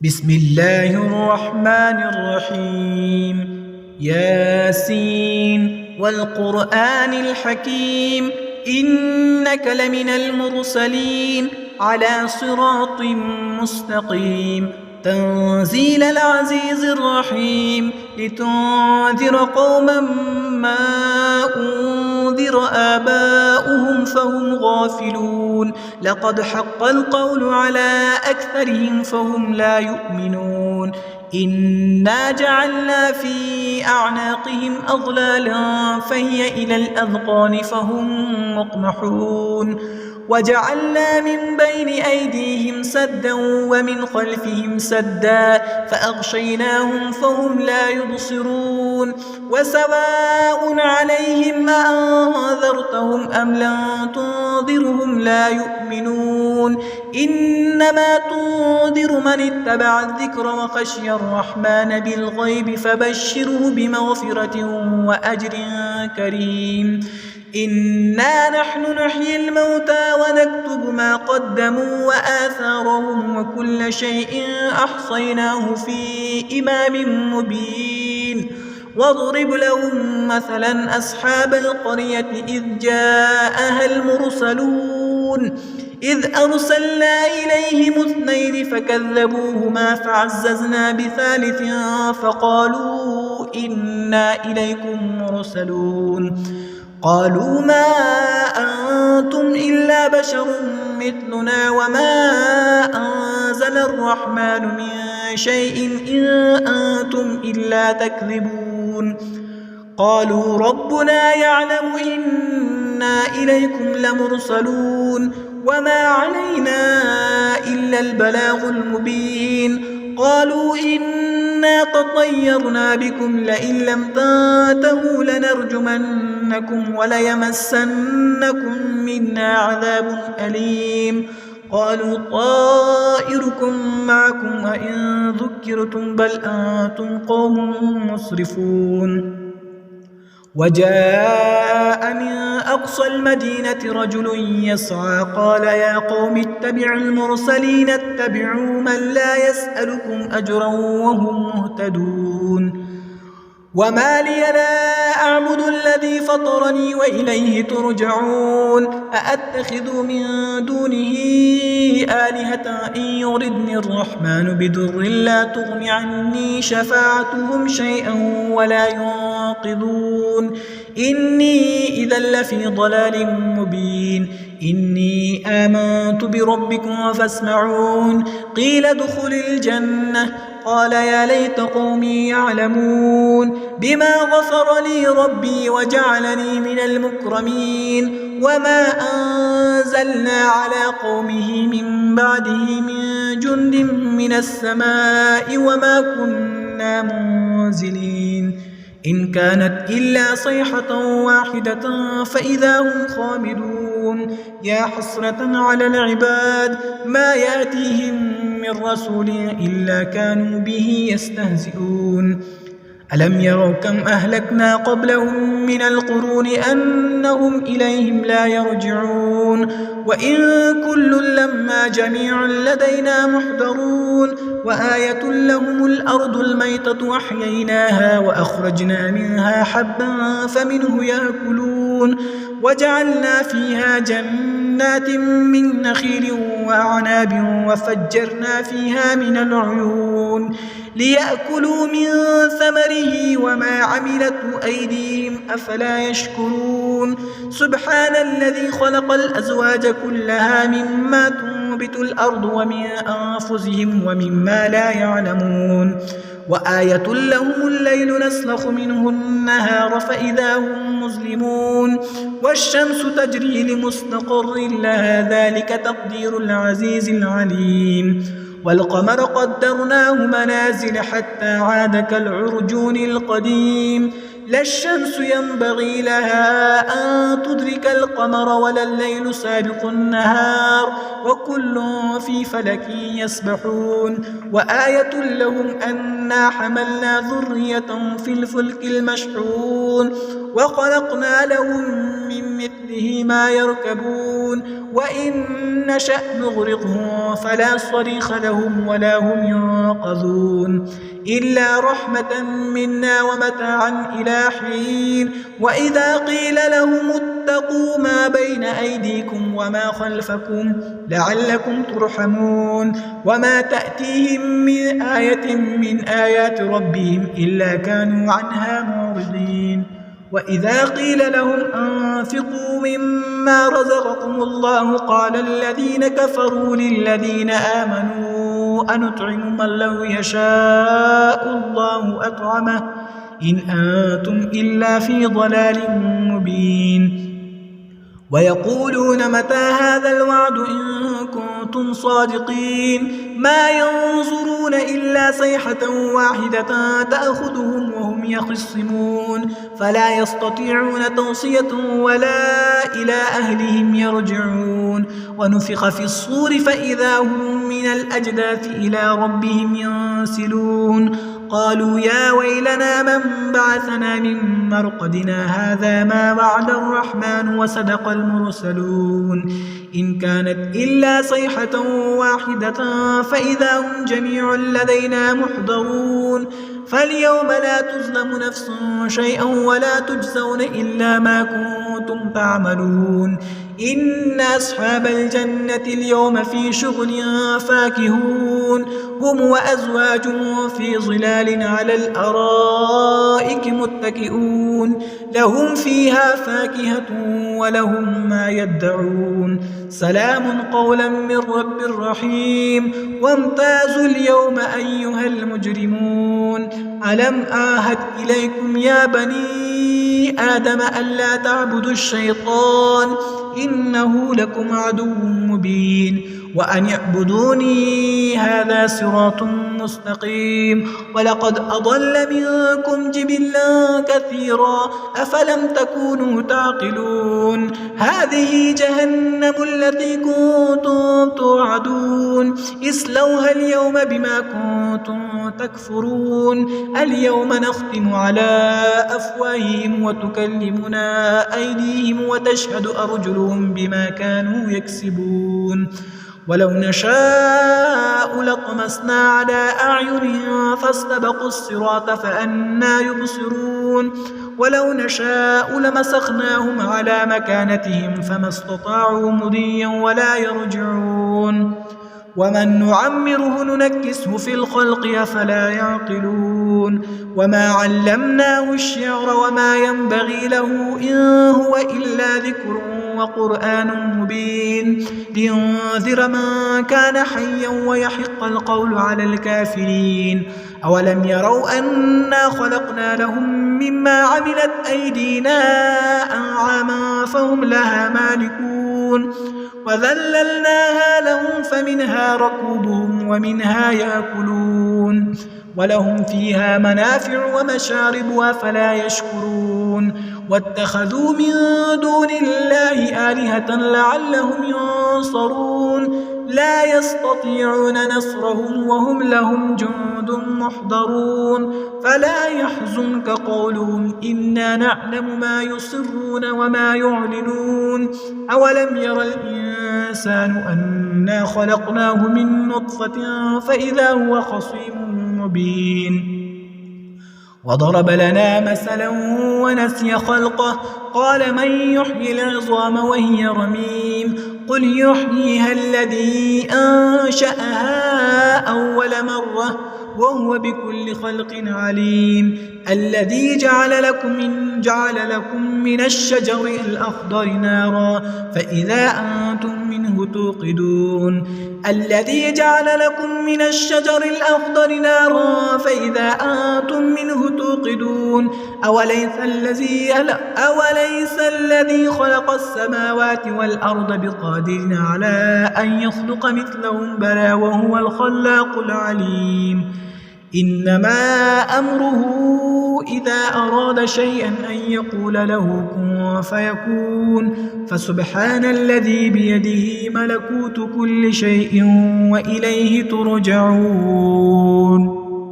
بسم الله الرحمن الرحيم. ياسين والقرآن الحكيم إنك لمن المرسلين على صراط مستقيم تنزيل العزيز الرحيم لتنذر قوما ما أنذر آباؤهم فهم غافلون لقد حق القول على أكثرهم فهم لا يؤمنون إنا جعلنا في أعناقهم أغلالا فهي إلى الأذقان فهم مقمحون وجعلنا من بين أيديهم سدا ومن خلفهم سدا فأغشيناهم فهم لا يبصرون وسواء عليهم أأنذرتهم أم لم تنذرهم لا يؤمنون إنما تنذر من اتبع الذكر وخشي الرحمن بالغيب فبشره بمغفرة وأجر كريم إنا نحن نحيي الموتى ونكتب ما قدموا وآثارهم وكل شيء أحصيناه في إمام مبين واضرب لهم مثلا أصحاب القرية إذ جاءها المرسلون إذ أرسلنا إليهم اثنين فكذبوهما فعززنا بثالث فقالوا إنا إليكم مرسلون قالوا ما أنتم إلا بشر مثلنا وما أنزل الرحمن من شيء إن أنتم إلا تكذبون قالوا ربنا يعلم إنا إليكم لمرسلون وما علينا إلا البلاغ المبين قالوا إنا تطيرنا بكم لئن لم تنتهوا لنرجمنكم وليمسنكم منا عذاب أليم قالوا طائركم معكم وإن ذكرتم بل أنتم قوم مسرفون وجاء من أقصى المدينة رجل يسعى قال يا قوم اتبعوا المرسلين اتبعوا من لا يسألكم أجرا وهم مهتدون وما لي لا أعبد الذي فطرني وإليه ترجعون أأتخذ من دونه آلهة إن يردني الرحمن بضر لا تغن عني شفاعتهم شيئا ولا ينقذون إني إذا لفي ضلال مبين إني آمنت بربكم فاسمعون قيل ادخل الجنة قال يا ليت قومي يعلمون بما غفر لي ربي وجعلني من المكرمين وما أنزلنا على قومه من بعده من جند من السماء وما كنا منزلين إن كانت إلا صيحة واحدة فإذا هم خامدون يا حسرة على العباد ما يأتيهم من رسول إلا كانوا به يستهزئون ألم يروا كم أهلكنا قبلهم من القرون أنهم إليهم لا يرجعون وإن كل لما جميع لدينا محضرون وآية لهم الأرض الميتة أحييناها وأخرجنا منها حبا فمنه يأكلون وجعلنا فيها جنات من نخيل وأعناب وفجرنا فيها من العيون ليأكلوا من ثمره وما عملته أيديهم أفلا يشكرون سبحان الذي خلق الأزواج كلها مما تنبت الأرض ومن أنفسهم ومما لا يعلمون وآية لهم الليل نسلخ منه النهار فإذا هم مظلمون والشمس تجري لمستقر لها ذلك تقدير العزيز العليم والقمر قدرناه منازل حتى عاد كالعرجون القديم لا الشمس ينبغي لها أن تدرك القمر ولا الليل سابق النهار وكل في فلك يسبحون وآية لهم أنا حملنا ذرية في الفلك المشحون وخلقنا لهم من مثله ما يركبون وإن نشأ نغرقهم فلا صريخ لهم ولا هم ينقذون إلا رحمة منا ومتاعا إلى حين وإذا قيل لهم اتقوا ما بين أيديكم وما خلفكم لعلكم ترحمون وما تأتيهم من آية من آيات ربهم إلا كانوا عنها معرضين وإذا قيل لهم أنفقوا مما رزقكم الله قال الذين كفروا للذين آمنوا أنطعم من لو يشاء الله أطعمه إن أنتم إلا في ضلال مبين ويقولون متى هذا الوعد إن كنتم صادقين ما ينظرون إلا صيحة واحدة تأخذهم وهم يخصمون فلا يستطيعون توصية ولا إلى أهلهم يرجعون ونفخ في الصور فإذا هم من الأجداث إلى ربهم ينسلون قالوا يا ويلنا من بعثنا من مرقدنا هذا ما وعد الرحمن وصدق المرسلون إن كانت إلا صيحة واحدة فإذا هم جميع لدينا محضرون فاليوم لا تظلم نفس شيئا ولا تجزون إلا ما كنتم تعملون إن أصحاب الجنة اليوم في شغل فاكهون هم وأزواجهم في ظلال على الأرائك متكئون لهم فيها فاكهة ولهم ما يدعون سلام قولا من رب رحيم وامتازوا اليوم أيها المجرمون ألم أعهد إليكم يا بني آدم ألا تعبدوا الشيطان إنه لكم عدو مبين وأن اعبدوني هذا صراط مستقيم ولقد أضل منكم جبلا كثيرا أفلم تكونوا تعقلون هذه جهنم التي كنتم توعدون اصلوها اليوم بما كنتم تكفرون اليوم نختم على أفواههم وتكلمنا أيديهم وتشهد أرجلهم بما كانوا يكسبون ولو نشاء لطمسنا على أعينهم فاستبقوا الصراط فأنى يبصرون ولو نشاء لمسخناهم على مكانتهم فما استطاعوا مضيا ولا يرجعون ومن نعمره ننكسه في الخلق أفلا يعقلون وما علمناه الشعر وما ينبغي له إن هو إلا ذكر وقرآن مبين لينذر من كان حيا ويحق القول على الكافرين أولم يروا أنا خلقنا لهم مما عملت أيدينا أنعاما فهم لها مالكون وذللناها لهم فمنها ركوبهم ومنها يأكلون ولهم فيها منافع ومشارب أفلا يشكرون واتخذوا من دون الله آلهة لعلهم ينصرون لا يستطيعون نصرهم وهم لهم جند محضرون فلا يحزنك قولهم إنا نعلم ما يسرون وما يعلنون أولم ير الإنسان أنا خلقناه من نطفة فإذا هو خصيم مبين وضرب لنا مثلا ونسي خلقه قال من يحيي العظام وهي رميم قل يحييها الذي أنشأها أول مرة وهو بكل خلق عليم الذي جعل لكم من الشجر الأخضر نارا فإذا أنتم منه توقدون الذي جعل لكم من الشجر الأخضر نارا فإذا أنتم منه توقدون أوليس الذي خلق السماوات والأرض بقادر على أن يخلق مثلهم بلى وهو الخلاق العليم إنما أمره إذا أراد شيئا أن يقول له كن فيكون فسبحان الذي بيده ملكوت كل شيء وإليه ترجعون.